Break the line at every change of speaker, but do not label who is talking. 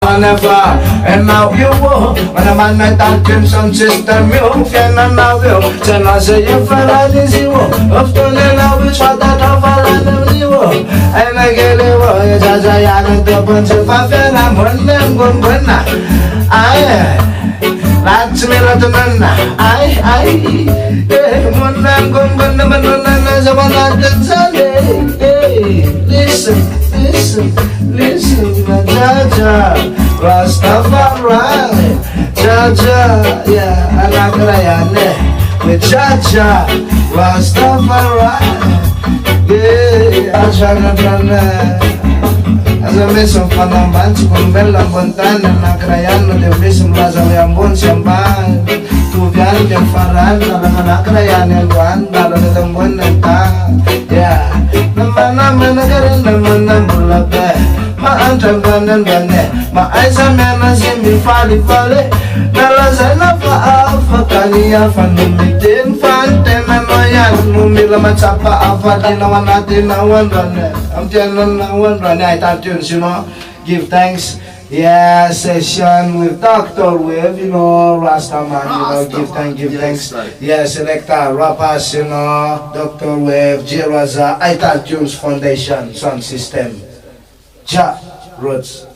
Never, and now you will. When a man met that crimson system, you can now you. Then I say you fell out is you. Of the now which what that of all of you. And I get it, well, it's a giant bunch of fire. I'm one them going. That's me, not a man. One them going, as a one at Sunday. Listen, Jaja, Rastafari, Jaja, yeah, Anagrayane, with Jaja, Rastafari, yeah, Ashagana. As a mess of Panamban, Kumbella, Montana, Nagrayano, the Mission Razaliambon, Samban, Tuvian, the Faran, Nagrayan, and one, Naran, and Ta, yeah. Ma aisa mena zimbi fali fale Nala zena fa afa kania fanumitin Fante menoyan Mumila machapa afa Dina wanatina wandrane I'm telling na wandrane I thought tunes, you know. Give thanks. Yeah, session with Dr. Wave, you know, Rastaman, you know, give thanks. Yeah, selector, rappers, you know, Dr. Wave, Jiraza, iTunes Foundation, Sound System, Ja Roots.